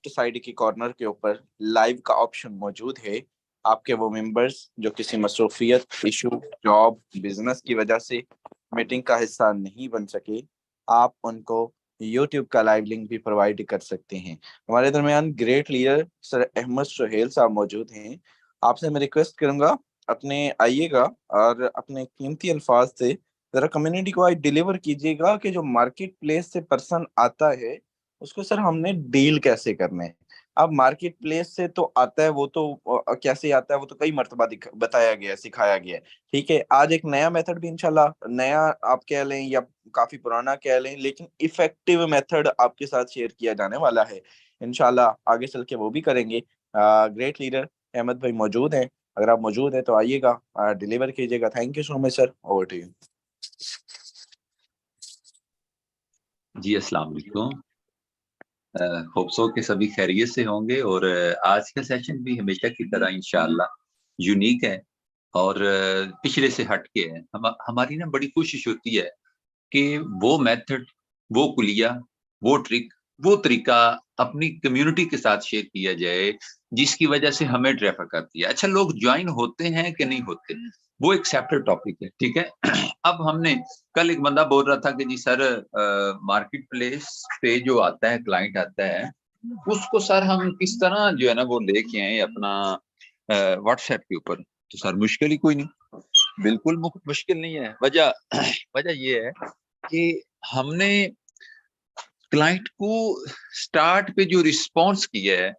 Left side के corner के ऊपर लाइव का ऑप्शन मौजूद है। आपके वो मेंबर्स जो किसी मसरूफियत, इशू, जॉब, बिजनेस की वजह से मीटिंग का हिस्सा नहीं बन सके, आप उनको यूट्यूब का लाइव लिंक भी प्रोवाइड कर सकते हैं। हमारे दरमियान great leader sir Ahmad Suhail साहब मौजूद हैं। आपसे मैं रिक्वेस्ट करूंगा, अपने आइएगा और अपने कीमती अल्फाज से जरा कम्युनिटी को आज डिलीवर कीजिएगा कि जो मार्केट प्लेस से पर्सन आता है उसको सर हमने डील कैसे करना है। अब मार्केट प्लेस से तो आता है, वो तो कैसे आता है वो तो कई मर्तबा बताया गया है, सिखाया गया है। ठीक है, आज एक नया मेथड भी इंशाल्लाह, नया आप कह लें या काफी पुराना कह लें, लेकिन इफेक्टिव मेथड आपके साथ शेयर किया जाने वाला है। इंशाल्लाह आगे चल के वो भी करेंगे। ग्रेट लीडर अहमद भाई मौजूद हैं, अगर आप मौजूद हैं तो आइएगा, डिलीवर कीजिएगा। Thank you so much sir, over to you. जी अस्सलाम वालेकुम। होप सो के सभी खैरियत से होंगे और आज का सेशन भी हमेशा की तरह इंशाअल्लाह यूनिक है और पिछले से हट के है। हमारी ना बड़ी कोशिश होती है कि वो मेथड, वो कुलिया, वो ट्रिक, वो तरीका अपनी कम्युनिटी के साथ शेयर किया जाए जिसकी वजह से हमें ट्रैफिक आती है। अच्छा, लोग ज्वाइन होते हैं कि नहीं होते वो एक सेपरेट टॉपिक है, ठीक है। अब हमने कल एक बंदा बोल रहा था कि जी सर मार्केट प्लेस पे जो आता है, क्लाइंट आता है, उसको सर हम किस तरह जो है ना वो लेके आए अपना व्हाट्सएप के ऊपर। तो सर मुश्किल ही कोई नहीं, बिल्कुल मुश्किल नहीं है। वजह वजह ये है कि हमने क्लाइंट को स्टार्ट पे जो रिस्पॉन्स किया है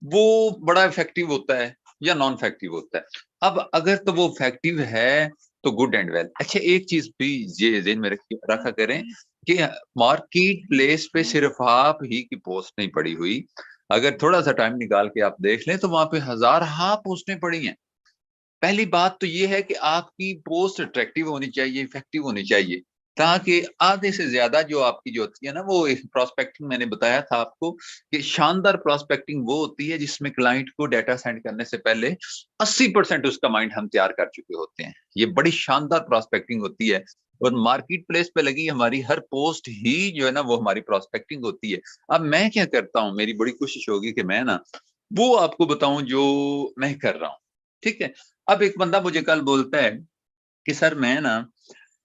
वो बड़ा इफेक्टिव होता है या नॉन इफेक्टिव होता है। अब अगर तो वो इफेक्टिव है तो गुड एंड वेल। अच्छा, एक चीज भी ये ध्यान में रखा करें कि मार्केट प्लेस पे सिर्फ आप ही की पोस्ट नहीं पड़ी हुई। अगर थोड़ा सा टाइम निकाल के आप देख लें तो वहां पे हजार पोस्टें पड़ी हैं। पहली बात तो ये है कि आपकी पोस्ट अट्रैक्टिव होनी चाहिए, इफेक्टिव होनी चाहिए, ताकि आधे से ज्यादा जो आपकी जो होती है ना वो प्रोस्पेक्टिंग, मैंने बताया था आपको कि शानदार प्रोस्पेक्टिंग वो होती है जिसमें क्लाइंट को डाटा सेंड करने से पहले 80% उसका माइंड हम तैयार कर चुके होते हैं। ये बड़ी शानदार प्रोस्पेक्टिंग होती है और मार्केट प्लेस पे लगी हमारी हर पोस्ट ही जो है ना वो हमारी प्रोस्पेक्टिंग होती है। अब मैं क्या करता हूँ, मेरी बड़ी कोशिश होगी कि मैं ना वो आपको बताऊं जो मैं कर रहा हूँ, ठीक है। अब एक बंदा मुझे कल बोलता है कि सर मैं ना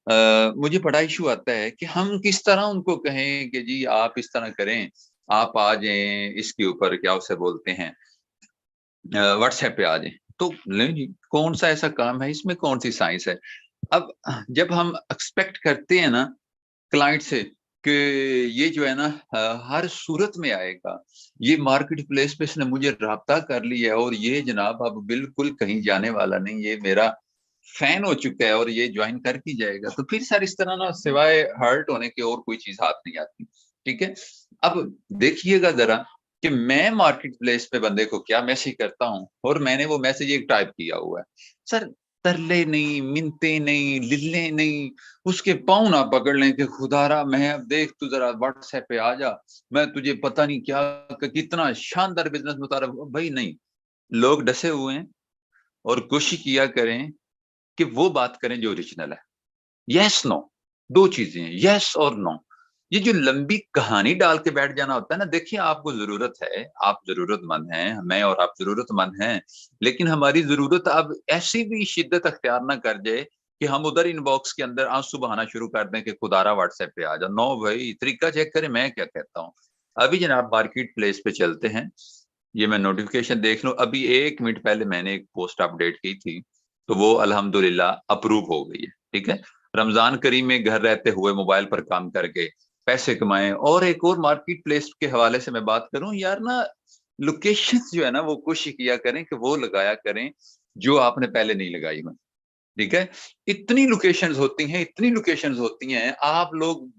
मुझे बड़ा इशू आता है कि हम किस तरह उनको कहें कि जी आप इस तरह करें, आप आ जाएं इसके ऊपर, क्या उसे बोलते हैं, व्हाट्सएप पे आ जाएं। तो नहीं जी, कौन सा ऐसा काम है इसमें, कौन सी साइंस है। अब जब हम एक्सपेक्ट करते हैं ना क्लाइंट से कि ये जो है ना हर सूरत में आएगा, ये मार्केट प्लेस पे इसने मुझे राब्ता कर लिया है और ये जनाब अब बिल्कुल कहीं जाने वाला नहीं, ये मेरा फैन हो चुका है और ये ज्वाइन कर ही जाएगा, तो फिर सर इस तरह ना सिवाय हर्ट होने की और कोई चीज हाथ नहीं आती, ठीक है। अब देखिएगा जरा कि मैं मार्केट प्लेस पे बंदे को क्या मैसेज करता हूँ और मैंने वो मैसेज एक टाइप किया हुआ है। सर तरले नहीं, मिन्नते नहीं, लिल्ले नहीं, उसके पाँव ना पकड़ लें कि खुदारा मैं अब देख तू जरा व्हाट्सएप पे आ जा, मैं तुझे पता नहीं क्या कितना शानदार बिजनेस बता रहा। भाई नहीं, लोग डसे हुए हैं और कोशिश किया करें कि वो बात करें जो ओरिजिनल है। यस नो, दो चीजें हैं, यस और नो। ये जो लंबी कहानी डाल के बैठ जाना होता है ना, देखिए आपको जरूरत है, आप जरूरतमंद हैं, मैं और आप जरूरतमंद हैं, लेकिन हमारी जरूरत अब ऐसी भी शिद्दत अख्तियार ना कर जाए कि हम उधर इनबॉक्स के अंदर आंसू बहाना शुरू कर दें कि खुदारा व्हाट्सएप पे आ जाओ। नो भाई, तरीका चेक करें मैं क्या कहता हूँ। अभी जनाब मार्केट प्लेस पे चलते हैं, ये मैं नोटिफिकेशन देख लूं, अभी 1 मिनट पहले मैंने एक पोस्ट अपडेट की थी तो वो अल्हम्दुलिल्लाह अप्रूव हो गई है, ठीक है। रमजान करीम में घर रहते हुए मोबाइल पर काम करके पैसे कमाएं। और एक और मार्केट प्लेस के हवाले से मैं बात करूं यार ना, लोकेशन जो है ना वो कोशिश किया करें कि वो लगाया करें जो आपने पहले नहीं लगाई में, ठीक है। इतनी लोकेशंस होती हैं, इतनी लोकेशंस होती हैं, आप लोग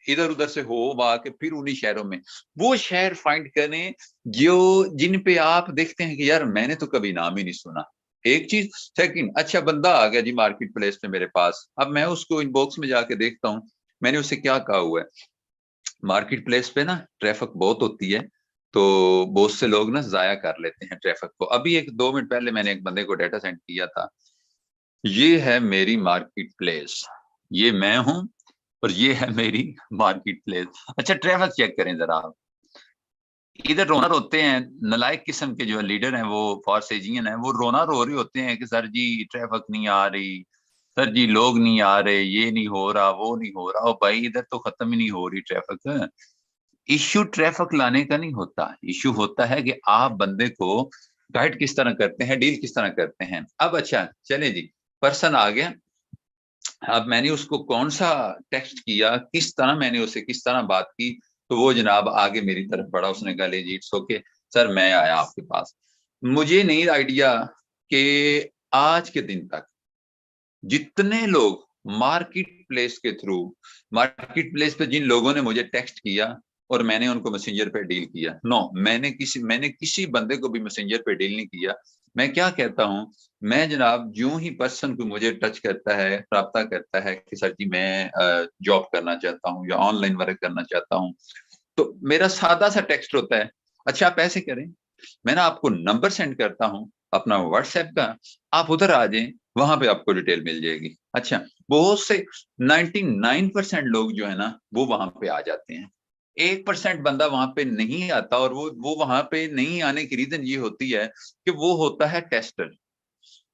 इधर उधर से हो आके फिर उन्हीं शहरों में वो शहर फाइंड करें जो जिन पे आप देखते हैं कि यार मैंने तो कभी नाम ही नहीं सुना। एक चीज। सेकंड, अच्छा बंदा आ गया जी मार्केट प्लेस पे मेरे पास, अब मैं उसको इनबॉक्स में जाके देखता हूँ मैंने उससे क्या कहा हुआ है। मार्केट प्लेस पे ना ट्रैफिक बहुत होती है तो बहुत से लोग ना जाया कर लेते हैं ट्रैफिक को। अभी एक 2 मिनट पहले मैंने एक बंदे को डाटा सेंड किया था, ये है मेरी मार्केट प्लेस, ये मैं हूं और ये है मेरी मार्केट प्लेस। अच्छा ट्रैफिक चेक करें जरा आप, इधर रोना रोते हैं, नलायक किस्म के जो लीडर हैं वो फॉर्स एजियन हैं, वो रोना रो रहे होते हैं कि सर जी ट्रैफिक नहीं आ रही, सर जी लोग नहीं आ रहे, ये नहीं हो रहा, वो नहीं हो रहा। और भाई इधर तो खत्म ही नहीं हो रही ट्रैफिक। इश्यू ट्रैफिक लाने का नहीं होता, इश्यू होता है कि आप बंदे को गाइड किस तरह करते हैं, डील किस तरह करते हैं। अब अच्छा चले जी, पर्सन आ गया, अब मैंने उसको कौन सा टेक्स्ट किया, किस तरह मैंने उससे किस तरह बात की, तो वो जनाब आगे मेरी तरफ बढ़ा, उसने कहा ले जी इट्स ओके सर, मैं आया आपके पास। मुझे नहीं आइडिया कि आज के दिन तक जितने लोग मार्केट प्लेस के थ्रू, मार्केट प्लेस पे जिन लोगों ने मुझे टेक्स्ट किया और मैंने उनको मैसेंजर पे डील किया, नो, मैंने किसी बंदे को भी मैसेंजर पे डील नहीं किया। मैं क्या कहता हूं, मैं जनाब जो ही पर्सन को मुझे टच करता है, राब्ता करता है कि सर जी मैं जॉब करना चाहता हूँ या ऑनलाइन वर्क करना चाहता हूँ, तो मेरा सादा सा टेक्स्ट होता है, अच्छा आप ऐसे करें, मैं ना आपको नंबर सेंड करता हूँ अपना व्हाट्सएप का, आप उधर आ जाएं, वहां पे आपको डिटेल मिल जाएगी। अच्छा, बहुत से 99% लोग जो है ना वो वहां पे आ जाते हैं, 1% बंदा वहां पे नहीं आता, और वो वहां पे नहीं आने की रीजन ये होती है कि वो होता है टेस्टर।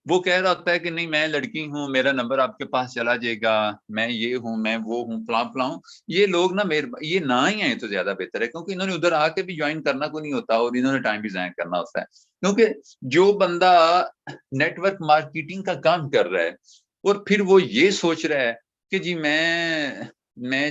वो कह रहा होता है कि नहीं मैं लड़की हूँ, मेरा नंबर आपके पास चला जाएगा, मैं ये हूँ, मैं वो हूँ, फलां फलां हूँ। ये लोग ना मेरे ये ना ही आए तो ज्यादा बेहतर है, क्योंकि इन्होंने उधर आके भी ज्वाइन करना को नहीं होता और इन्होंने टाइम भी जाया करना होता है। क्योंकि जो बंदा नेटवर्क मार्केटिंग का काम कर रहा है और फिर वो ये सोच रहा है कि जी मैं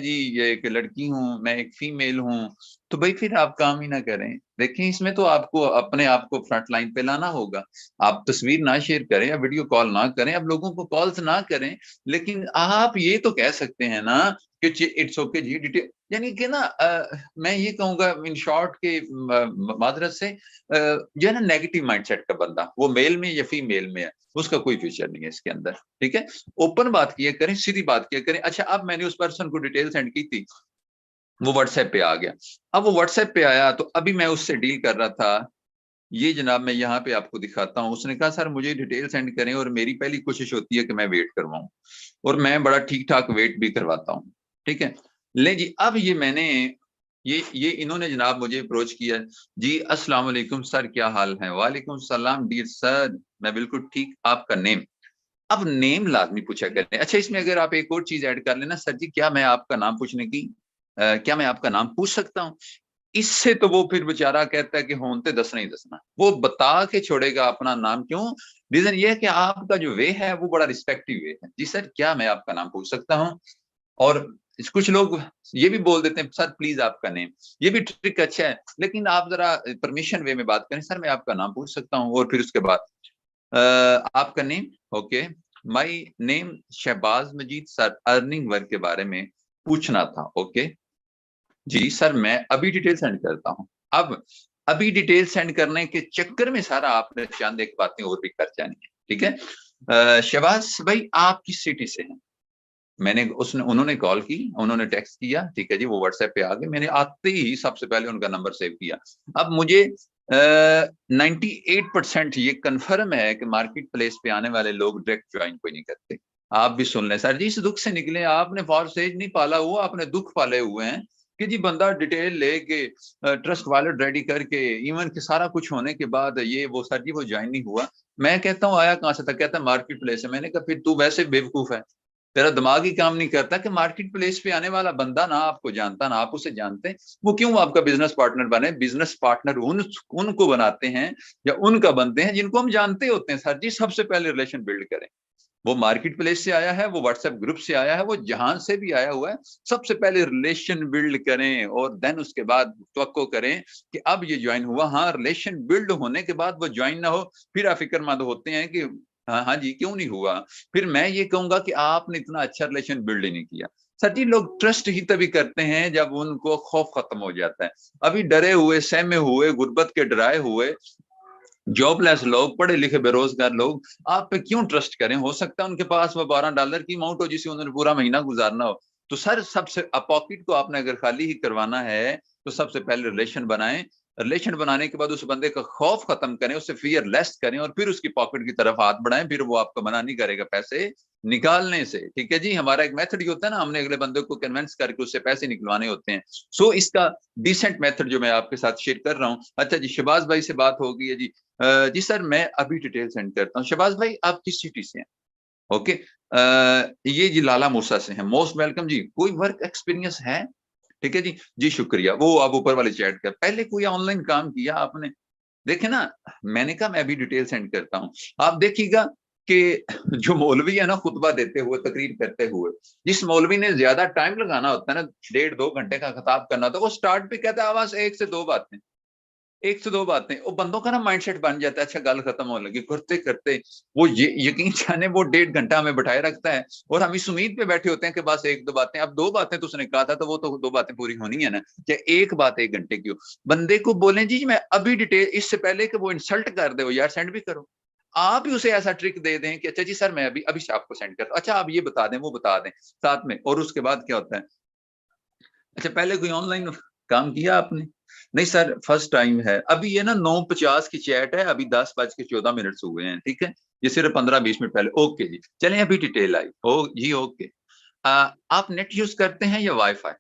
जी ये एक लड़की हूँ, मैं एक फीमेल हूँ, तो भाई फिर आप काम ही ना करें। देखें, इसमें तो आपको अपने आप को फ्रंट लाइन पे लाना होगा। आप तस्वीर ना शेयर करें या वीडियो कॉल ना करें, आप लोगों को कॉल्स ना करें, लेकिन आप ये तो कह सकते हैं ना कि इट्स ओके जी डिटेल, यानी कि ना मैं ये कहूंगा इन शॉर्ट के मादरत से जो है ना नेगेटिव माइंडसेट का बंदा, वो मेल में या फीमेल में है, उसका कोई फ्यूचर नहीं है इसके अंदर। ठीक है, ओपन बात किया करें, सीधी बात किया करें। अच्छा, अब मैंने उस पर्सन को डिटेल सेंड की थी, वो व्हाट्सएप पे आ गया। अब वो व्हाट्सएप पे आया तो अभी मैं उससे डील कर रहा था, ये जनाब मैं यहाँ पे आपको दिखाता हूँ, उसने कहा सर मुझे डिटेल सेंड करें, और मेरी पहली कोशिश होती है कि मैं वेट करवाऊं, और मैं बड़ा ठीक ठाक वेट भी करवाता हूँ। ठीक है, ले जी, अब ये मैंने ये इन्होंने जनाब मुझे अप्रोच किया, जी अस्सलाम वालेकुम सर, क्या हाल है? वालेकुम सलाम डियर सर, मैं बिल्कुल ठीक, आपका नेम? अब नेम लाजमी पूछा करें। अच्छा, इसमें अगर आप एक और चीज ऐड कर लेना, सर जी क्या मैं आपका नाम पूछने की क्या मैं आपका नाम पूछ सकता हूँ? इससे तो वो फिर बेचारा कहता है कि होंते दसना ही दसना, वो बता के छोड़ेगा अपना नाम। क्यों? रीजन ये है कि आपका जो वे है वो बड़ा रिस्पेक्टिव वे है। जी सर क्या मैं आपका नाम पूछ सकता हूँ? और कुछ लोग ये भी बोल देते हैं सर प्लीज आपका नेम, ये भी ट्रिक अच्छा है, लेकिन आप जरा परमिशन वे में बात करें, सर मैं आपका नाम पूछ सकता हूँ, और फिर उसके बाद आपका name, okay, my name Shahbaz Majeed sir, earning work के बारे में पूछना था, ओके जी सर मैं अभी डिटेल सेंड करता हूँ। अब अभी डिटेल सेंड करने के चक्कर में सारा आपने चंद एक बातें और भी कर जानी है। ठीक है, शहबाज भाई आप किस सिटी से हैं? मैंने उन्होंने कॉल की, उन्होंने टेक्स्ट किया, ठीक है जी, वो व्हाट्सएप पे आ गए, मैंने आते ही सबसे पहले उनका नंबर सेव किया। अब मुझे 98% ये कंफर्म है कि मार्केट प्लेस पे आने वाले लोग डायरेक्ट ज्वाइन कोई नहीं करते। आप भी सुन लें, सर जी इस दुख से निकले, आपने फॉरसेज नहीं पाला हुआ, आपने दुख पाले हुए हैं कि जी बंदा डिटेल लेके ट्रस्ट वॉलेट रेडी करके इवन के सारा कुछ होने के बाद ये वो, सर जी वो ज्वाइन नहीं हुआ। मैं कहता हूँ आया कहाँ से था? कहता मार्केट प्लेस है। मैंने कहा फिर तू वैसे बेवकूफ है, तेरा दिमाग ही काम नहीं करता कि मार्केट प्लेस पे आने वाला बंदा ना आपको जानता ना आप उसे जानते, वो क्यों आपका बिजनेस पार्टनर बने? बिजनेस पार्टनर उनको बनाते हैं या उनका बनते हैं जिनको हम जानते होते हैं। सर जी सबसे पहले रिलेशन बिल्ड करें। वो मार्केट प्लेस से आया है, वो व्हाट्सएप ग्रुप से आया है, वो जहां से भी आया हुआ है, सबसे पहले रिलेशन बिल्ड करें और देन उसके बाद तवक्को करें कि अब ये ज्वाइन हुआ। हाँ, रिलेशन बिल्ड होने के बाद वो ज्वाइन ना हो, फिर आप फिक्रमंद होते हैं कि हाँ हाँ जी क्यों नहीं हुआ। फिर मैं ये कहूंगा कि आपने इतना अच्छा रिलेशन बिल्ड ही नहीं किया। सर जी लोग ट्रस्ट ही तभी करते हैं जब उनको खौफ खत्म हो जाता है। अभी डरे हुए, सहमे हुए, गुर्बत के डराए हुए जॉबलेस लोग, पढ़े लिखे बेरोजगार लोग आप पे क्यों ट्रस्ट करें? हो सकता है उनके पास वो $12 की अमाउंट हो जिसे उन्होंने पूरा महीना गुजारना हो। तो सर सबसे पॉकेट को आपने अगर खाली ही करवाना है तो सबसे पहले रिलेशन बनाएं, रिलेशन बनाने के बाद उस बंदे का खौफ खत्म करें, उससे फियरलेस करें और फिर उसकी पॉकेट की तरफ हाथ बढ़ाएं, फिर वो आपको मना नहीं करेगा पैसे निकालने से। ठीक है जी, हमारा एक मेथड होता है ना, हमने अगले बंदे को कन्विंस करके उससे पैसे निकलवाने होते हैं। सो इसका डिसेंट मेथड जो मैं आपके साथ शेयर कर रहा हूँ। अच्छा जी, शहबाज भाई से बात हो गई है जी। जी सर, मैं अभी डिटेल सेंड करता हूँ। शहबाज भाई, आप किस सिटी से हैं? ओके, ये जी लाला मूसा से हैं। मोस्ट वेलकम जी। कोई वर्क एक्सपीरियंस है? ठीक है जी, जी शुक्रिया। वो आप ऊपर वाले चैट कर, पहले कोई ऑनलाइन काम किया आपने? देखे ना, मैंने कहा मैं भी डिटेल सेंड करता हूँ। आप देखिएगा कि जो मौलवी है ना, खुतबा देते हुए, तकरीर करते हुए, जिस मौलवी ने ज्यादा टाइम लगाना होता है ना, 1.5-2 घंटे का खिताब करना होता है, वो स्टार्ट पे कहता है आवाज एक से दो बातें, वो बंदों का ना माइंडसेट बन जाता है। अच्छा, गल खत्म होने लगी, करते करते वो ये यकीन जाने वो 1.5 घंटा हमें बैठाए रखता है और हम इस उम्मीद पे बैठे होते हैं कि बस एक दो बातें। अब 2 बातें तो उसने कहा था, तो वो तो 2 बातें पूरी होनी है ना, चाहे एक बात 1 घंटे की हो। बंदे को बोलें जी मैं अभी डिटेल, इससे पहले कि वो इंसल्ट कर दे, वो यार सेंड भी करो। आप ही उसे ऐसा ट्रिक दे दें कि अच्छा जी सर, मैं अभी अभी आपको सेंड करता हूं, अच्छा आप ये बता दें, वो बता दें साथ में। और उसके बाद क्या होता है, अच्छा पहले कोई ऑनलाइन काम किया आपने? नहीं सर, फर्स्ट टाइम है। अभी ये ना 9:50 की चैट है, अभी 10:14 हुए हैं। ठीक है, ये सिर्फ 15-20 मिनट पहले। ओके जी, चलें अभी डिटेल आई। ओ जी ओके। आप नेट यूज करते हैं या वाईफाई?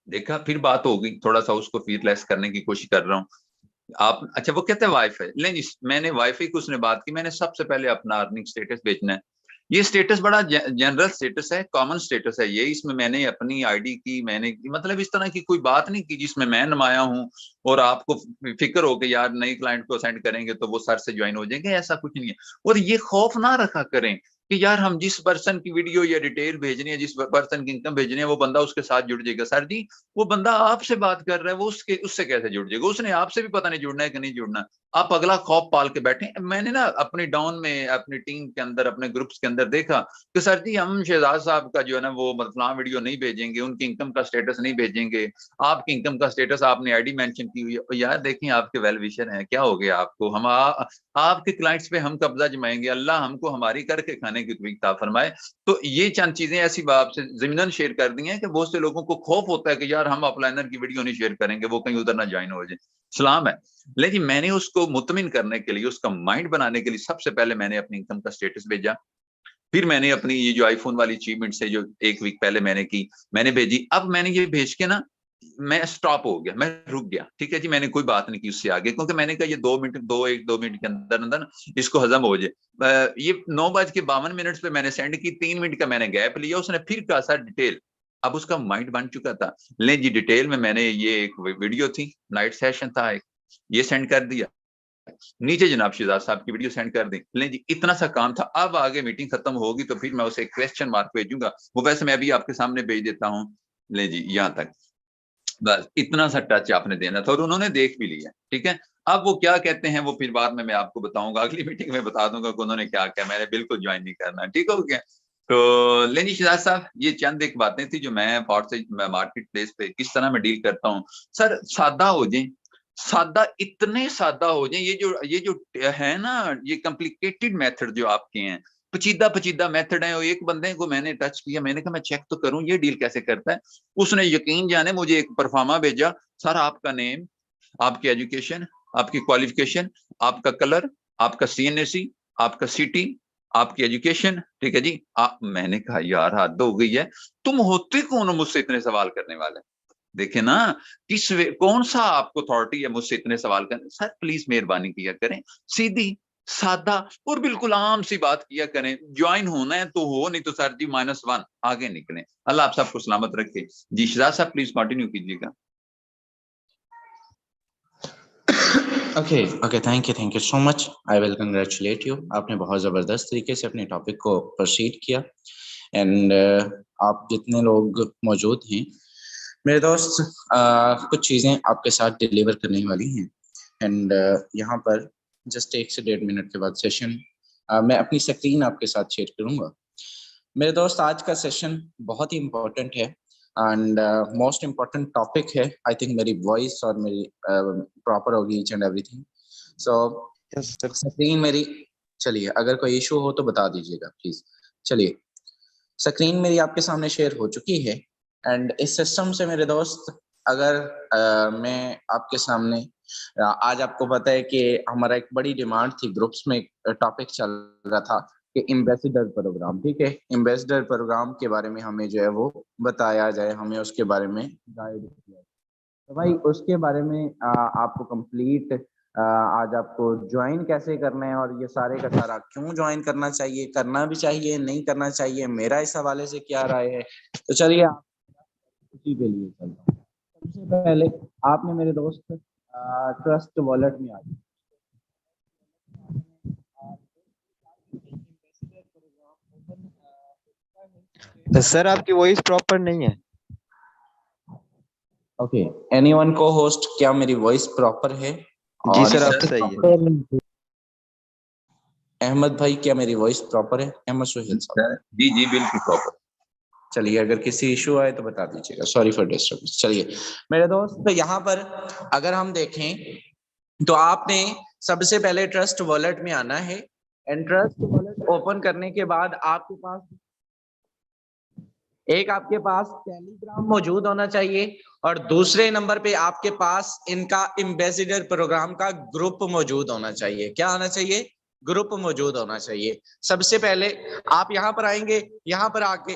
देखा, फिर बात होगी, थोड़ा सा उसको फीडलेस करने की कोशिश कर रहा हूँ। आप अच्छा, वो कहते हैं वाईफाई। नहीं, मैंने वाईफाई की उसने बात की, मैंने सबसे पहले अपना अर्निंग स्टेटस बेचना है। ये स्टेटस बड़ा जनरल स्टेटस है, कॉमन स्टेटस है ये। इसमें मैंने अपनी आईडी की, मैंने मतलब इस तरह की कोई बात नहीं की जिसमें मैं नुमाया हूं और आपको फिक्र हो कि यार नई क्लाइंट को सेंड करेंगे तो वो सर से ज्वाइन हो जाएंगे, ऐसा कुछ नहीं है। और ये खौफ ना रखा करें कि यार हम जिस पर्सन की वीडियो या डिटेल भेजनी है, जिस पर्सन की इनकम भेजनी है, वो बंदा उसके साथ जुड़ जाएगा। सर जी, वो बंदा आपसे बात कर रहा है, वो उससे कैसे जुड़ जाएगा? उसने आपसे भी पता नहीं जुड़ना है कि नहीं जुड़ना। आप अगला खौफ पाल के बैठे। मैंने ना अपनी डाउन में, अपनी टीम के अंदर, अपने ग्रुप्स के अंदर देखा कि सर जी हम शहजाद साहब का जो है ना वो मतलब वीडियो नहीं भेजेंगे, उनकी इनकम का स्टेटस नहीं भेजेंगे, आपकी इनकम का स्टेटस आपने आईडी मेंशन की हुई है। यार देखें, आपके वेल विशर हैं, क्या हो गया आपको? हम आपके क्लाइंट्स पे हम कब्जा जमाएंगे? अल्लाह हमको हमारी करके खाने की तौफीक अता फरमाए। तो ये चंद चीजें ऐसी बात से ज़मीनन शेयर कर दी हैं कि बहुत से लोगों को खौफ होता है कि यार हम अपलाइनर की वीडियो नहीं शेयर करेंगे, वो कहीं उधर ना ज्वाइन हो जाए। सलाम है। लेकिन मैंने उसको मुतमिन करने के लिए, उसका माइंड बनाने के लिए, सबसे पहले मैंने अपनी इनकम का स्टेटस भेजा। फिर मैंने अपनी ये जो आईफोन वाली अचीवमेंट से जो 1 वीक पहले मैंने की, मैंने भेजी। अब मैंने ये भेज के ना, मैं स्टॉप हो गया, मैं रुक गया। ठीक है जी, मैंने कोई बात नहीं की उससे आगे, क्योंकि मैंने कहा ये 2 मिनट, 1-2 मिनट के अंदर अंदर इसको हजम हो जाए। ये 9:52 पे मैंने सेंड की, 3 मिनट का मैंने गैप लिया। उसने फिर कहा सर डिटेल। अब उसका माइंड बन चुका था। ले जी, डिटेल में मैंने ये एक वीडियो थी, नाइट सेशन था एक, ये सेंड कर दिया। नीचे जनाब शहजाद साहब की वीडियो सेंड कर दी। ले जी, इतना सा काम था। अब आगे मीटिंग खत्म होगी तो फिर मैं उसे क्वेश्चन मार्क भेजूंगा, वो वैसे मैं भी आपके सामने भेज देता हूँ। ले जी, यहाँ तक बस इतना सा टच आपने देना था और उन्होंने देख भी लिया। ठीक है, अब वो क्या कहते हैं वो फिर बाद में मैं आपको बताऊंगा, अगली मीटिंग में बता दूंगा कि उन्होंने क्या किया। मैंने बिल्कुल ज्वाइन नहीं करना, ठीक हो गया? तो लेनी शहजाद साहब, ये चंद एक बातें थी जो मैं मार्केट प्लेस पे किस तरह मैं डील करता हूँ। सर सादा हो जाए, सादा, इतने सादा हो जाए। ये जो है ना, ये कॉम्प्लिकेटेड मेथड जो आपके हैं, पचीदा पचीदा मेथड है। और एक बंदे को मैंने टच किया, मैंने कहा मैं चेक तो करूं ये डील कैसे करता है। उसने यकीन जाने मुझे एक परफार्मा भेजा। सर आपका नेम, आपकी एजुकेशन, आपकी क्वालिफिकेशन, आपका कलर, आपका सीएनएसी, आपका सिटी, आपकी एजुकेशन। ठीक है जी। मैंने कहा यार हद हो गई है, तुम होते कौन हो मुझसे इतने सवाल करने वाले? देखे ना, कौन सा आपको अथॉरिटी है मुझसे इतने सवाल करने? सर प्लीज मेहरबानी किया करें, सीधी सादा और बिल्कुल आम सी बात किया करें। ज्वाइन होना है तो हो, नहीं तो सर जी -1 आगे निकले। अल्लाह आप सबको सलामत रखे। जी शहजाद साहब प्लीज कंटिन्यू कीजिएगा। Okay, thank you so much. I will congratulate you. आपने बहुत ज़बरदस्त तरीके से अपने टॉपिक को प्रोसीड किया। एंड आप जितने लोग मौजूद हैं मेरे दोस्त, कुछ चीज़ें आपके साथ डिलीवर करने वाली हैं। एंड यहाँ पर जस्ट 1 से 1.5 मिनट के बाद सेशन मैं अपनी स्क्रीन आपके साथ शेयर करूँगा। मेरे दोस्त, आज का सेशन बहुत ही इम्पोर्टेंट है एंड मोस्ट इम्पोर्टेंट टॉपिक है। आई थिंक मेरी वॉइस और मेरी प्रॉपर होगी each and everything. So screen मेरी, चलिए अगर कोई इशू हो तो बता दीजिएगा प्लीज। चलिए, स्क्रीन मेरी आपके सामने शेयर हो चुकी है। एंड इस सिस्टम से मेरे दोस्त अगर मैं आपके सामने आज आपको पता है कि हमारा एक बड़ी डिमांड थी, ग्रुप्स में टॉपिक चल रहा था कि एम्बेसडर प्रोग्राम, ठीक है, एम्बेसडर प्रोग्राम के बारे में हमें जो है वो बताया जाए, हमें उसके बारे में गाइड किया जाए। तो भाई उसके बारे में आपको कंप्लीट आज आपको ज्वाइन कैसे करना है और ये सारे का सारा क्यों ज्वाइन करना चाहिए, करना भी चाहिए नहीं करना चाहिए, मेरा इस हवाले से क्या राय है, तो चलिए आप उसी के लिए चलता हूँ। सबसे पहले आपने मेरे दोस्त ट्रस्ट वॉलेट में आ जाए। सर आपकी वॉइस प्रॉपर नहीं है। ओके, एनीवन को होस्ट, क्या मेरी वॉइस प्रॉपर है? जी और सर आप सही है। अहमद भाई, क्या मेरी वॉइस प्रॉपर है? अहमद सुहेल साहब। जी जी बिल्कुल प्रॉपर। चलिए, अगर किसी इशू आए तो बता दीजिएगा, सॉरी फॉर डिस्टर्बेंस। चलिए मेरे दोस्त, तो यहाँ पर अगर हम देखें तो आपने सबसे पहले ट्रस्ट वॉलेट में आना है एंड ट्रस्ट वॉलेट ओपन करने के बाद आपके पास टेलीग्राम मौजूद होना चाहिए और दूसरे नंबर पे आपके पास इनका एम्बेसडर प्रोग्राम का ग्रुप मौजूद होना चाहिए। क्या आना चाहिए? ग्रुप मौजूद होना चाहिए। सबसे पहले आप यहाँ पर आएंगे, यहाँ पर आके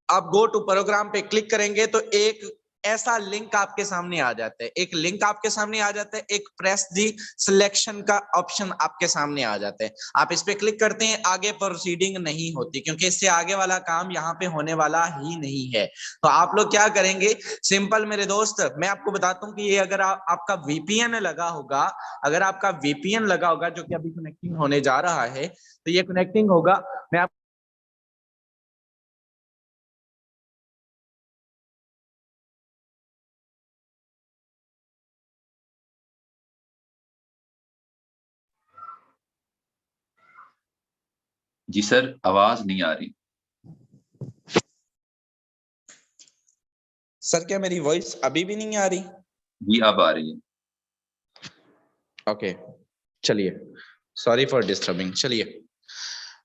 आप गो टू प्रोग्राम पे क्लिक करेंगे तो एक ऐसा लिंक आपके सामने आ जाता है, एक लिंक आपके सामने आ जाता है, एक प्रेस दी सिलेक्शन का ऑप्शन आपके सामने आ जाता है। आप इस पे क्लिक करते हैं, आगे प्रोसीडिंग नहीं होती क्योंकि इससे आगे वाला काम यहाँ पे होने वाला ही नहीं है। तो आप लोग क्या करेंगे, सिंपल मेरे दोस्त, मैं आपको बताता हूँ कि ये अगर आपका वीपीएन लगा होगा, अगर आपका वीपीएन लगा होगा जो कि अभी कनेक्टिंग होने जा रहा है, तो ये कनेक्टिंग होगा। मैं जी सर आवाज नहीं आ रही। सर, क्या मेरी वॉइस अभी भी नहीं आ रही? जी अब आ रही है। ओके, चलिए, सॉरी फॉर डिस्टर्बिंग। चलिए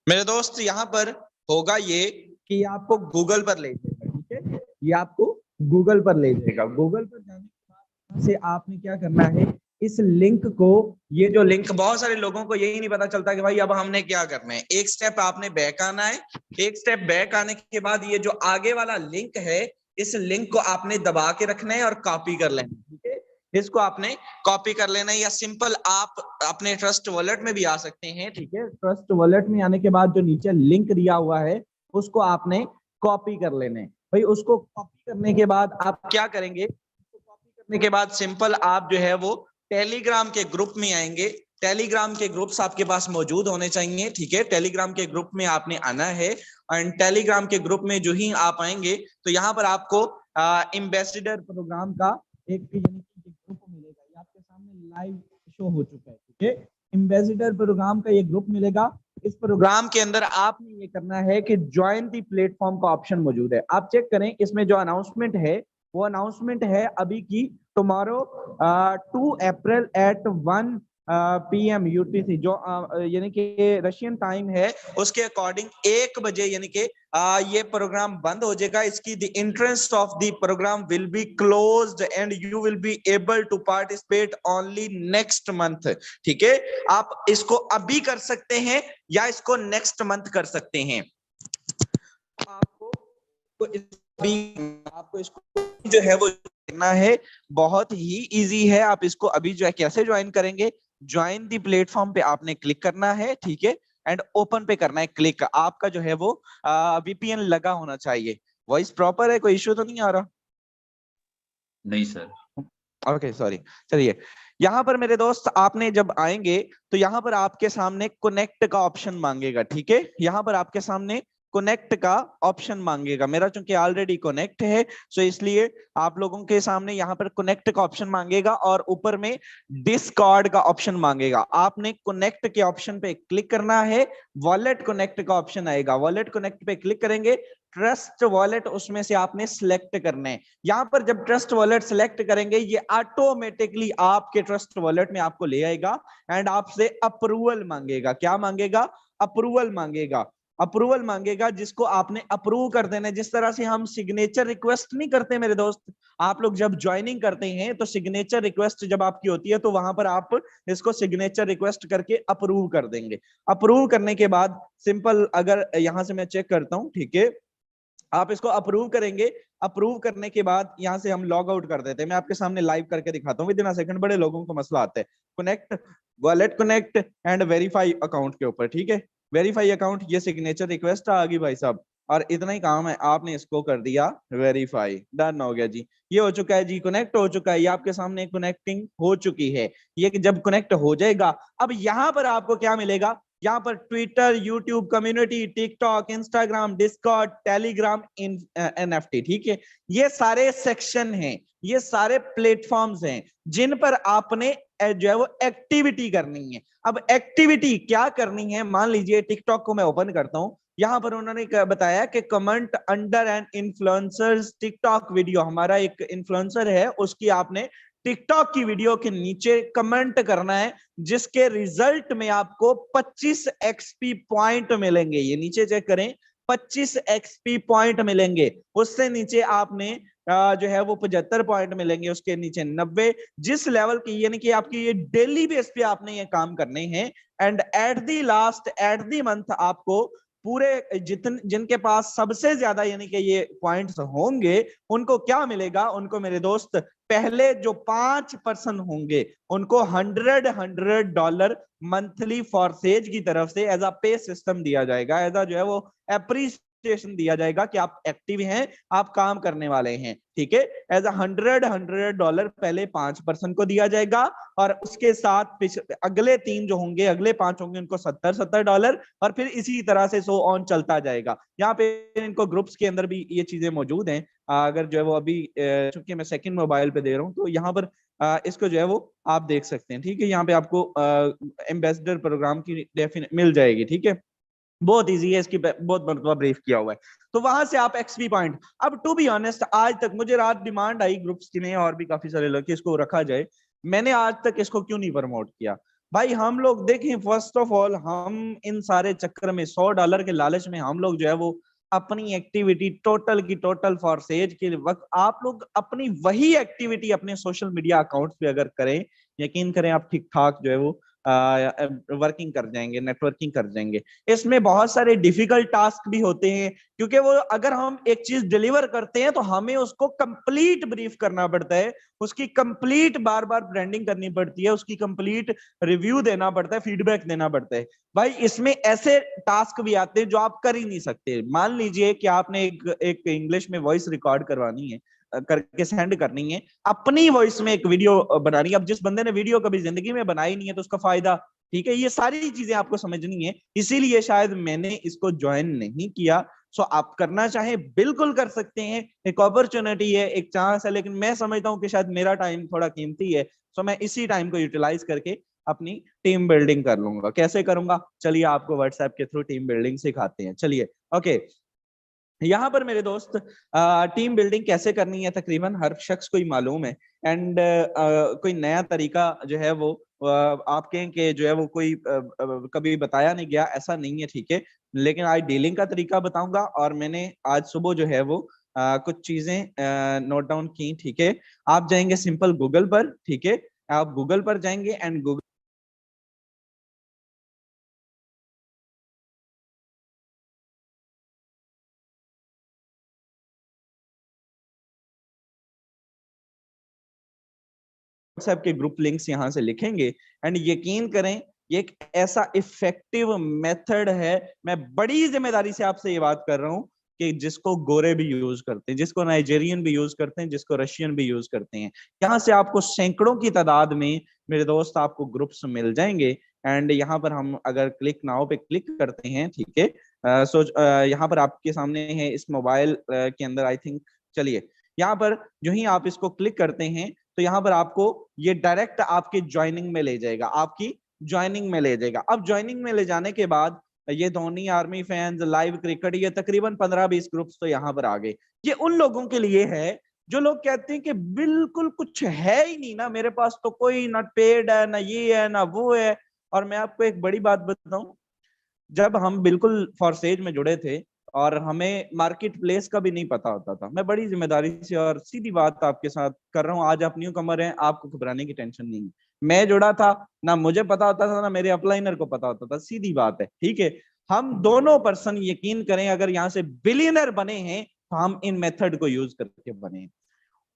मेरे दोस्त, यहाँ पर होगा ये कि आपको गूगल पर ले जाएगा, ठीक है, ये आपको गूगल पर ले जाएगा। गूगल पर जाने के बाद से आपने क्या करना है, इस लिंक को, ये जो लिंक, बहुत सारे लोगों को यही नहीं पता चलता कि भाई अब हमने क्या करना है। एक स्टेप आपने बैक आना है, एक स्टेप बैक आने के बाद ये जो आगे वाला लिंक है, इस लिंक को आपने दबा के रखना है और कॉपी कर लेना है, ठीक है, इसको आपने कॉपी कर लेना है, या सिंपल आप अपने ट्रस्ट वॉलेट में भी आ सकते हैं, ठीक है। ट्रस्ट वॉलेट में आने के बाद जो नीचे लिंक दिया हुआ है उसको आपने कॉपी कर लेना है। भाई उसको कॉपी करने के बाद आप क्या करेंगे, कॉपी करने के बाद सिंपल आप जो है वो टेलीग्राम के ग्रुप में आएंगे। टेलीग्राम के ग्रुप्स आपके पास मौजूद होने चाहिए, ठीक है, टेलीग्राम के ग्रुप में आपने आना है एंड टेलीग्राम के ग्रुप में जो ही आप आएंगे तो यहाँ पर आपको एम्बेसडर प्रोग्राम का एक ग्रुप मिलेगा। ये आपके सामने लाइव शो हो चुका है, ठीक है, एम्बेसडर प्रोग्राम का ये ग्रुप मिलेगा। इस प्रोग्राम के अंदर आपने ये करना है कि ज्वाइन दी प्लेटफॉर्म का ऑप्शन मौजूद है। आप चेक करें, इसमें जो अनाउंसमेंट है वो अनाउंसमेंट है अभी की, tomorrow 2 April eight 1 PM UTC, जो यानी कि रशियन टाइम है, उसके अकॉर्डिंग 1 बजे यानी कि ये प्रोग्राम बंद हो जाएगा। इसकी the entrance of the programme will be closed and you will be able to participate only next month, ठीक है। आप इसको अभी कर सकते हैं या इसको नेक्स्ट मंथ कर सकते हैं। आपको इसको जो है वो करना है, बहुत ही इजी है। आप इसको अभी जो है कैसे ज्वाइन करेंगे, ज्वाइन दी प्लेटफॉर्म पे आपने क्लिक करना है, ठीक है, एंड ओपन पे करना है क्लिक। आपका जो है वो वीपीएन लगा होना चाहिए। वॉइस प्रॉपर है, कोई इश्यू तो नहीं आ रहा? नहीं सर। Okay, sorry. चलिए, यहाँ पर मेरे दोस्त आपने जब आएंगे तो यहाँ पर आपके सामने कनेक्ट का ऑप्शन मांगेगा, ठीक है, यहाँ पर आपके सामने कनेक्ट का ऑप्शन मांगेगा। मेरा चूंकि ऑलरेडी कनेक्ट है सो इसलिए आप लोगों के सामने यहाँ पर कनेक्ट का ऑप्शन मांगेगा और ऊपर में डिस्कॉर्ड का ऑप्शन मांगेगा। आपने कनेक्ट के ऑप्शन पे क्लिक करना है, वॉलेट कनेक्ट का ऑप्शन आएगा, वॉलेट कनेक्ट पे क्लिक करेंगे, ट्रस्ट वॉलेट उसमें से आपने सिलेक्ट करना है। यहाँ पर जब ट्रस्ट वॉलेट सिलेक्ट करेंगे ये ऑटोमेटिकली आपके ट्रस्ट वॉलेट में आपको ले आएगा एंड आपसे अप्रूवल मांगेगा। क्या मांगेगा? अप्रूवल मांगेगा। अप्रूवल मांगेगा जिसको आपने अप्रूव कर देना है। जिस तरह से हम सिग्नेचर रिक्वेस्ट नहीं करते मेरे दोस्त, आप लोग जब ज्वाइनिंग करते हैं तो सिग्नेचर रिक्वेस्ट जब आपकी होती है तो वहां पर आप इसको सिग्नेचर रिक्वेस्ट करके अप्रूव कर देंगे। अप्रूव करने के बाद सिंपल, अगर यहां से मैं चेक करता हूं, ठीक है, आप इसको अप्रूव करेंगे। अप्रूव करने के बाद यहां से हम लॉग आउट कर देते हैं। मैं आपके सामने लाइव करके दिखाता हूँ विद इन अ सेकंड। बड़े लोगों को मसला आता है connect wallet connect and verify account के ऊपर, ठीक है। वेरीफाई अकाउंट, ये सिग्नेचर रिक्वेस्ट आ गई भाई साहब, और इतना ही काम है, आपने इसको कर दिया वेरीफाई, डन हो गया जी। ये हो चुका है जी, कनेक्ट हो चुका है, ये आपके सामने कनेक्टिंग हो चुकी है। ये जब कनेक्ट हो जाएगा, अब यहां पर आपको क्या मिलेगा, यहाँ पर Twitter, YouTube community, TikTok, Instagram, Discord, Telegram, NFT, ठीक है। ये सारे सेक्शन हैं, ये सारे प्लेटफॉर्म्स हैं जिन पर आपने जो है वो एक्टिविटी करनी है। अब एक्टिविटी क्या करनी है, मान लीजिए टिकटॉक को मैं ओपन करता हूं, यहां पर उन्होंने बताया कि comment under an influencers TikTok video. हमारा एक इन्फ्लुएंसर है, उसकी आपने टिकटॉक की वीडियो के नीचे कमेंट करना है, जिसके रिजल्ट में आपको 25 एक्सपी पॉइंट मिलेंगे। ये नीचे चेक करें, 25 एक्सपी पॉइंट मिलेंगे। उससे नीचे आपने जो है वो 75 पॉइंट मिलेंगे, उसके नीचे 90। जिस लेवल की, यानी कि आपकी ये डेली बेस पे आपने ये काम करने हैं। And at the last, at the month, आपको पूरे जिनके पास सबसे ज्यादा यानी कि ये पॉइंट्स होंगे, उनको क्या मिलेगा, उनको मेरे दोस्त पहले जो 5 पर्सन होंगे उनको $100 मंथली फॉर सेज की तरफ से एज अ पे सिस्टम दिया जाएगा, एज अ जो है वो एप्रिसिएशन दिया जाएगा कि आप एक्टिव हैं, आप काम करने वाले हैं, ठीक है। एज अ $100 पहले 5 पर्सन को दिया जाएगा, और उसके साथ अगले 3 जो होंगे, अगले 5 होंगे, उनको $70 और फिर इसी तरह से सो ऑन चलता जाएगा। यहाँ पे इनको ग्रुप्स के अंदर भी ये चीजें मौजूद हैं। अगर जो है वो अभी चूंकि मैं सेकंड मोबाइल पे दे रहा हूँ, तो यहाँ पर इसको जो है वो आप देख सकते हैं, ठीक है। यहाँ पे आपको एम्बेसडर प्रोग्राम की डेफिनेट मिल जाएगी, ठीक है। बहुत इजी है, इसकी बहुत मरतबा ब्रीफ किया हुआ है। तो वहां से आप एक्सपी पॉइंट, अब टू बी ऑनेस्ट, आज तक मुझे रात डिमांड आई ग्रुप्स की नहीं, और भी काफी सारे लोग कि इसको रखा जाए, मैंने आज तक इसको क्यों नहीं प्रमोट किया भाई। हम लोग देखें, फर्स्ट ऑफ ऑल, हम इन सारे चक्कर में $100 के लालच में हम लोग जो है वो अपनी एक्टिविटी टोटल की टोटल फॉर सेज के वक्त, आप लोग अपनी वही एक्टिविटी अपने सोशल मीडिया अकाउंट्स पे अगर करें, यकीन करें आप ठीक ठाक जो है वो वर्किंग कर जाएंगे, नेटवर्किंग कर जाएंगे। इसमें बहुत सारे डिफिकल्ट टास्क भी होते हैं, क्योंकि वो अगर हम एक चीज डिलीवर करते हैं तो हमें उसको कंप्लीट ब्रीफ करना पड़ता है, उसकी कंप्लीट बार बार ब्रांडिंग करनी पड़ती है, उसकी कंप्लीट रिव्यू देना पड़ता है, फीडबैक देना पड़ता है। भाई इसमें ऐसे टास्क भी आते हैं जो आप कर ही नहीं सकते। मान लीजिए कि आपने एक इंग्लिश में वॉइस रिकॉर्ड करवानी है, करके सेंड करनी है, अपनी वॉइस में एक वीडियो बनानी है। अब जिस बंदे ने वीडियो कभी जिंदगी में बनाई नहीं है तो उसका फायदा, ठीक है। ये सारी चीजें आपको समझनी है, इसीलिए शायद मैंने इसको ज्वाइन नहीं किया। सो आप करना चाहें बिल्कुल कर सकते हैं, एक अपॉर्चुनिटी है, एक चांस है, लेकिन मैं समझता हूं कि शायद मेरा टाइम थोड़ा कीमती है, सो मैं इसी टाइम को यूटिलाइज करके अपनी टीम बिल्डिंग कर लूंगा। कैसे करूंगा, चलिए आपको व्हाट्सएप के थ्रू टीम बिल्डिंग सिखाते हैं। चलिए ओके, यहाँ पर मेरे दोस्त टीम बिल्डिंग कैसे करनी है तकरीबन हर शख्स को ही मालूम है। एंड कोई नया तरीका जो है वो आप कहें कि जो है वो कोई कभी बताया नहीं गया, ऐसा नहीं है, ठीक है। लेकिन आज डीलिंग का तरीका बताऊंगा, और मैंने आज सुबह जो है वो कुछ चीजें नोट डाउन की, ठीक है। आप जाएंगे सिंपल गूगल पर, ठीक है। आप गूगल पर जाएंगे एंड गूगल व्हाट्सएप के ग्रुप लिंक्स यहाँ से लिखेंगे, एंड यकीन करें ये एक ऐसा इफेक्टिव मेथड है। मैं बड़ी जिम्मेदारी से आपसे ये बात कर रहा हूँ कि जिसको गोरे भी यूज करते हैं, जिसको नाइजेरियन भी यूज करते हैं, जिसको रशियन भी यूज करते हैं। यहाँ से आपको सैकड़ों की तादाद में मेरे दोस्त आपको ग्रुप्स मिल जाएंगे। एंड यहाँ पर हम अगर क्लिक नाउ पे क्लिक करते हैं, ठीक है। यहाँ पर आपके सामने है इस मोबाइल के अंदर, आई थिंक, चलिए यहाँ पर जो ही आप इसको क्लिक करते हैं तो यहाँ पर आपको ये डायरेक्ट आपके ज्वाइनिंग में ले जाएगा, आपकी ज्वाइनिंग में ले जाएगा। अब ज्वाइनिंग में ले जाने के बाद ये Dhoni army fans, live cricket, ये तकरीबन 15-20 ग्रुप्स तो यहाँ पर आ गए। ये उन लोगों के लिए है जो लोग कहते हैं कि बिल्कुल कुछ है ही नहीं ना मेरे पास, तो कोई ना पेड है, ना ये है, ना वो है। और मैं आपको एक बड़ी बात बताऊं, जब हम बिल्कुल फॉरसेज में जुड़े थे और हमें मार्केट प्लेस का भी नहीं पता होता था, मैं बड़ी जिम्मेदारी से और सीधी बात आपके साथ कर रहा हूँ, आज आप न्यू कमर हैं, आपको घबराने की टेंशन नहीं है। मैं जुड़ा था, ना मुझे पता होता था ना मेरे अपलाइनर को पता होता था, सीधी बात है, ठीक है। हम दोनों पर्सन यकीन करें अगर यहाँ से बिलियनर बने हैं तो हम इन मेथड को यूज करके बने हैं।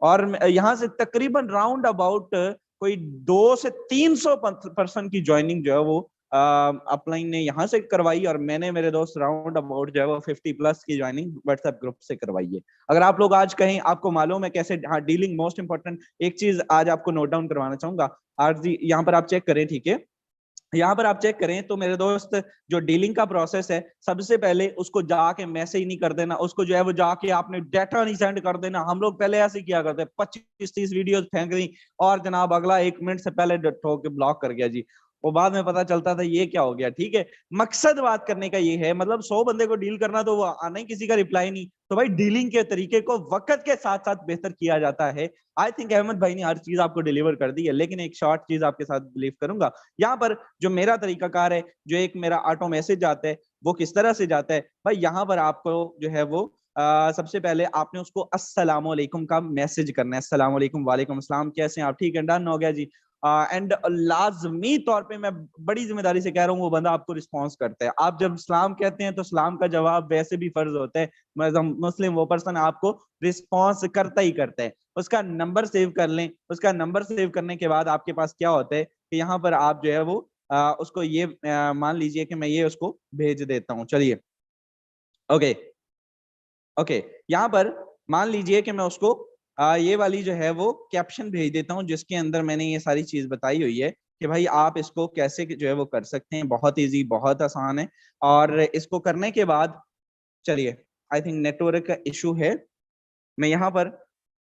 और यहाँ से तकरीबन राउंड अबाउट कोई 200 से 300 पर्सन की ज्वाइनिंग जो है वो अपलाइन ने यहाँ से करवाई, और मैंने मेरे दोस्त राउंड अबाउट जो है वो 50 प्लस की ज्वाइनिंग व्हाट्सएप ग्रुप से करवाई है। अगर आप लोग आज कहें आपको मालूम है कैसे, हाँ डीलिंग मोस्ट इंपॉर्टेंट, एक चीज आज आपको नोट डाउन करवाना चाहूंगा। आज यहाँ पर आप चेक करें, ठीक है, यहाँ पर आप चेक करें तो मेरे दोस्त जो डीलिंग का प्रोसेस है, सबसे पहले उसको जाके मैसेज नहीं कर देना, उसको जो है वो जाके आपने डाटा नहीं सेंड कर देना। हम लोग पहले ऐसे किया करते, 25-30 वीडियोस फेंक दी और जनाब अगला 1 मिनट से पहले ठोक के ब्लॉक कर गया जी, वो बाद में पता चलता था ये क्या हो गया, ठीक है। मकसद बात करने का ये है, मतलब 100 बंदे को डील करना तो वो आना ही किसी का रिप्लाई नहीं, तो भाई डीलिंग के तरीके को वक्त के साथ साथ बेहतर किया जाता है। आई थिंक अहमद भाई ने हर चीज आपको डिलीवर कर दी है, लेकिन एक शॉर्ट चीज आपके साथ बिलीव करूंगा। यहाँ पर जो मेरा तरीकाकार है, जो एक मेरा ऑटो मैसेज जाता है वो किस तरह से जाता है भाई, यहाँ पर आपको जो है वो सबसे पहले आपने उसको अस्सलाम वालेकुम का मैसेज करना है, अस्सलाम वालेकुम, वालेकुम अस्सलाम, कैसे हैं आप, ठीक है, डन हो गया जी। एंड लाजमी तौर पे मैं बड़ी जिम्मेदारी से कह रहा हूँ, वो बंदा आपको रिस्पॉन्स करता है। आप जब सलाम कहते हैं तो सलाम का जवाब वैसे भी फर्ज होता है, मुस्लिम वो पर्सन आपको रिस्पॉन्स करता ही करता है। उसका नंबर सेव कर लें, उसका नंबर सेव करने के बाद आपके पास क्या होता है कि यहाँ पर आप जो है वो उसको ये मान लीजिए कि मैं ये उसको भेज देता हूँ, चलिए ओके ओके, यहाँ पर मान लीजिए कि मैं उसको ये वाली जो है वो कैप्शन भेज देता हूँ जिसके अंदर मैंने ये सारी चीज बताई हुई है कि भाई आप इसको कैसे जो है वो कर सकते हैं, बहुत इजी, बहुत आसान है। और इसको करने के बाद चलिए, आई थिंक नेटवर्क का इशू है, मैं यहाँ पर,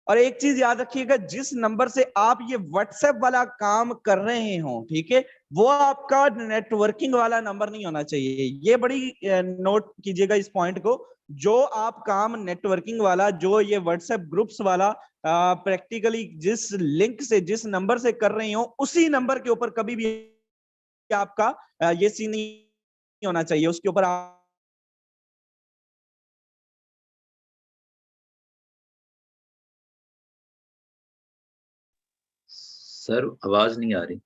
और एक चीज याद रखिएगा, जिस नंबर से आप ये व्हाट्सएप वाला काम कर रहे हो, ठीक है, वो आपका नेटवर्किंग वाला नंबर नहीं होना चाहिए। ये बड़ी नोट कीजिएगा इस पॉइंट को, जो आप काम नेटवर्किंग वाला, जो ये व्हाट्सएप ग्रुप्स वाला प्रैक्टिकली जिस लिंक से, जिस नंबर से कर रहे हो, उसी नंबर के ऊपर कभी भी आपका ये सीन नहीं होना चाहिए, उसके ऊपर आप सर आवाज नहीं आ रही।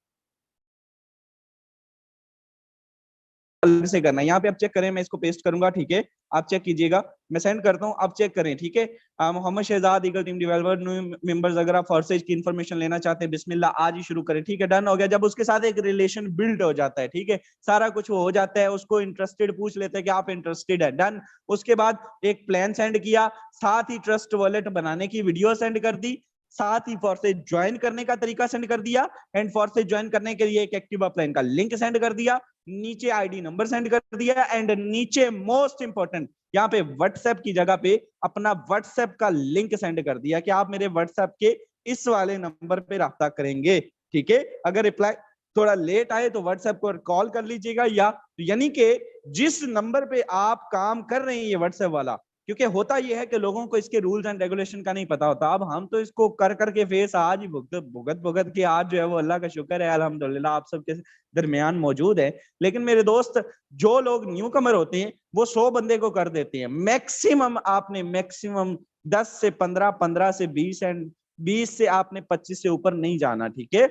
से करना है। यहाँ पे आप चेक करें, मैं इसको पेस्ट करूंगा, ठीक है, आप चेक कीजिएगा, मैं सेंड करता हूँ, आप चेक करें, ठीक है। Mohammad Shahzad, eagle team developer, new members, अगर आप फॉरसेज की इंफॉर्मेशन लेना चाहते हैं, बिस्मिल्लाह आज ही शुरू करें, ठीक है, डन हो गया। जब उसके साथ एक रिलेशन बिल्ड हो जाता है, ठीक है, सारा कुछ हो जाता है, उसको इंटरेस्टेड पूछ लेते हैं कि आप इंटरेस्टेड है, डन। उसके बाद एक प्लान सेंड किया, साथ ही ट्रस्ट वॉलेट बनाने की वीडियो सेंड कर दी, साथ ही फॉरसेज ज्वाइन करने का तरीका सेंड कर दिया, एंड फॉरसेज ज्वाइन करने के लिए एक एक्टिव अपलाइन का लिंक सेंड कर दिया, नीचे आईडी नंबर सेंड कर दिया, एंड नीचे मोस्ट इंपॉर्टेंट यहाँ पे व्हाट्सएप की जगह पे अपना व्हाट्सएप का लिंक सेंड कर दिया कि आप मेरे व्हाट्सएप के इस वाले नंबर पे राब्ता करेंगे, ठीक है। अगर रिप्लाई थोड़ा लेट आए तो व्हाट्सएप को कॉल कर लीजिएगा, या यानी कि जिस नंबर पे आप काम कर रहे हैं ये व्हाट्सएप वाला, क्योंकि होता यह है कि लोगों को इसके रूल्स एंड रेगुलेशन का नहीं पता होता। अब हम तो इसको कर करके फेस आज ही भुगत के आज जो है वो अल्लाह का शुक्र है, अल्हम्दुलिल्लाह आप सबके दरमियान मौजूद है। लेकिन मेरे दोस्त, जो लोग न्यू कमर होते हैं वो 100 बंदे को कर देते हैं मैक्सिमम, आपने मैक्सिमम 10 से 15, 15 से 20 एंड 20 से आपने 25 से ऊपर नहीं जाना, ठीक है,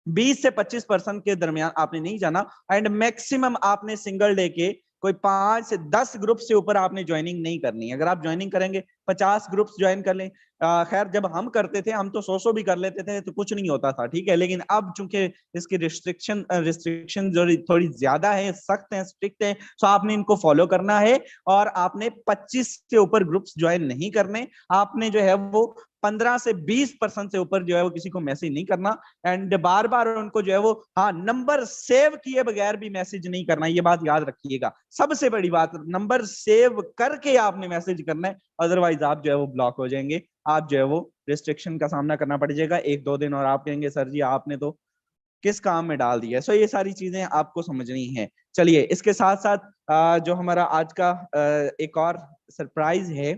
20 से 25% के दरमियान आपने नहीं जाना, एंड मैक्सिमम आपने सिंगल डे के कोई 5 से 10 ग्रुप से ऊपर आपने ज्वाइनिंग नहीं करनी है। अगर आप ज्वाइनिंग करेंगे 50 ग्रुप्स ज्वाइन कर लें, खैर जब हम करते थे हम तो 100 भी कर लेते थे तो कुछ नहीं होता था, ठीक है, लेकिन अब चूंकि इसकी रिस्ट्रिक्शन जो थोड़ी ज्यादा है, सख्त है, स्ट्रिक्ट है, तो आपने इनको फॉलो करना है, और आपने 25 से ऊपर ग्रुप्स ज्वाइन नहीं करने, आपने जो है वो 15 से 20% से ऊपर जो है वो किसी को मैसेज नहीं करना, एंड बार बार उनको जो है वो, हाँ, नंबर सेव किए बगैर भी मैसेज नहीं करना, ये बात याद रखिएगा, सबसे बड़ी बात, नंबर सेव करके आपने मैसेज करना है, अदरवाइज आप जो है वो ब्लॉक हो जाएंगे, आप जो है वो रिस्ट्रिक्शन का सामना करना पड़ जाएगा 1-2 दिन, और आप कहेंगे सर जी आपने तो किस काम में डाल दिया। सो ये सारी चीजें आपको समझनी है। चलिए, इसके साथ साथ जो हमारा आज का एक और सरप्राइज है,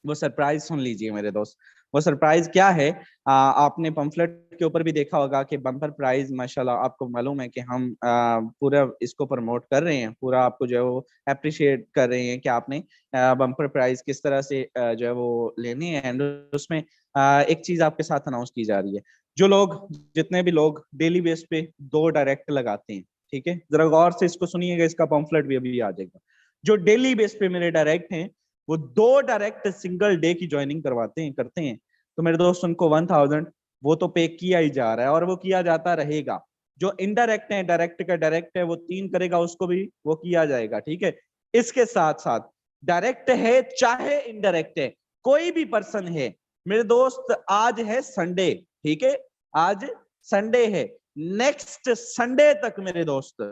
वो सरप्राइज सुन लीजिए मेरे दोस्त। वो सरप्राइज क्या है, आपने पंफलेट के ऊपर भी देखा होगा कि बम्पर प्राइज माशाल्लाह आपको मालूम है कि हम पूरा इसको प्रमोट कर रहे हैं, पूरा आपको जो है वो अप्रिशिएट कर रहे हैं कि आपने बम्पर प्राइज किस तरह से जो है वो लेने हैं। एंड उसमें एक चीज आपके साथ अनाउंस की जा रही है, जो लोग जितने भी लोग डेली बेस पे 2 डायरेक्ट लगाते हैं, ठीक है, जरा गौर से इसको सुनिएगा, इसका पंफलेट भी अभी आ जाएगा। जो डेली बेस पे मेरे डायरेक्ट हैं वो 2 डायरेक्ट सिंगल डे की ज्वाइनिंग करते हैं, तो मेरे दोस्त उनको 1000 वो तो पे किया ही जा रहा है और वो किया जाता रहेगा। जो इनडायरेक्ट है, डायरेक्ट का डायरेक्ट है वो 3 करेगा, उसको भी वो किया जाएगा, ठीक है। इसके साथ साथ डायरेक्ट है चाहे इनडायरेक्ट है, कोई भी पर्सन है मेरे दोस्त, आज है संडे, ठीक है, आज संडे है, नेक्स्ट संडे तक मेरे दोस्त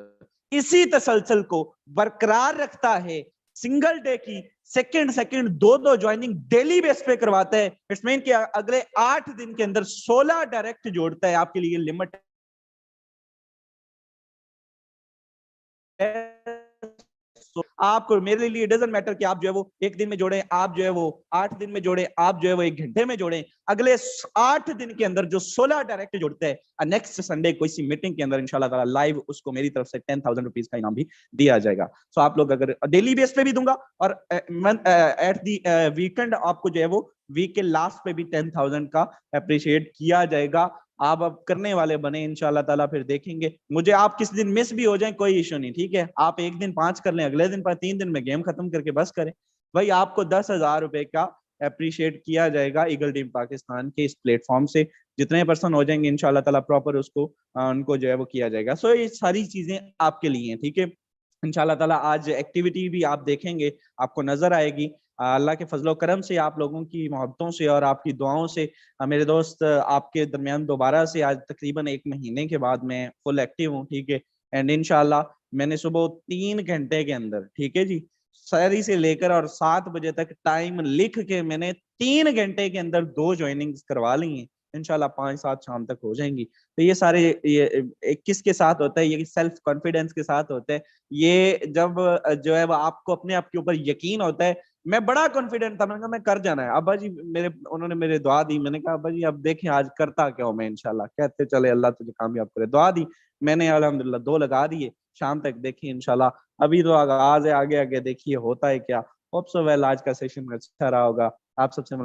इसी तसलसल को बरकरार रखता है, सिंगल डे की सेकंड 2 ज्वाइनिंग डेली बेस पे करवाता है, इट्स मीन कि अगले 8 दिन के अंदर 16 डायरेक्ट जोड़ता है, आपके लिए लिमिट है। आपको मेरे लिए डजंट मैटर कि आप जो है वो 1 दिन में जोड़ें, आप जो है वो 8 दिन में जोड़ें, आप जो है वो 1 घंटे में जोड़ें, अगले 8 दिन के अंदर जो 16 डायरेक्ट जोड़ते हैं, नेक्स्ट संडे कोई सी मीटिंग के अंदर इंशाल्लाह ताला लाइव उसको मेरी तरफ से 10,000 रुपीज का इनाम भी दिया जाएगा। सो आप लोग अगर डेली बेस पे भी दूंगा और एट दी वीकेंड आपको जो है वो वीक के लास्ट पे भी 10,000 का अप्रिशिएट किया जाएगा। आप अब करने वाले बने इंशाल्लाह ताला, फिर देखेंगे। मुझे आप किस दिन मिस भी हो जाए कोई इश्यू नहीं, ठीक है, आप 1 दिन 5 कर लें, अगले दिन पर 3 दिन में गेम खत्म करके बस करें, भाई आपको 10,000 रुपए का अप्रिशिएट किया जाएगा ईगल टीम पाकिस्तान के इस प्लेटफॉर्म से। जितने पर्सन हो जाएंगे इंशाल्लाह ताला प्रॉपर उसको उनको जो है वो किया जाएगा। सो ये सारी चीजें आपके लिए हैं, ठीक है। इंशाल्लाह ताला आज एक्टिविटी भी आप देखेंगे, आपको नजर आएगी, अल्लाह के फजलो करम से, आप लोगों की मोहब्बतों से और आपकी दुआओं से मेरे दोस्त आपके दरमियान दोबारा से आज तकरीबन 1 महीने के बाद मैं फुल एक्टिव हूँ, ठीक है। एंड इंशाल्लाह मैंने सुबह 3 घंटे के अंदर, ठीक है जी, सारी से लेकर और 7 बजे तक टाइम लिख के मैंने 3 घंटे के अंदर 2 ज्वाइनिंग्स करवा ली हैं, इंशाल्लाह 5-7 शाम तक हो जाएंगी। तो ये सारे ये किसके साथ होता है, ये सेल्फ कॉन्फिडेंस के साथ होता है। ये जब जो है वो आपको अपने आप के ऊपर यकीन होता है। मैं बड़ा कॉन्फिडेंट था, मैंने कहा मैं कर जाना है अब्बा जी, उन्होंने मेरे दुआ दी, मैंने कहा अब्बा जी अब देखें आज करता क्या हूं मैं, इंशाल्लाह कहते चले अल्लाह तुझे कामयाब करे, दुआ दी मैंने, अल्हम्दुलिल्लाह 2 लगा दिए, शाम तक देखिए इंशाल्लाह। अभी तो आगाज है, आगे आगे देखिए होता है क्या। होप सो वेल आज का सेशन अच्छा रहा होगा। आप सबसे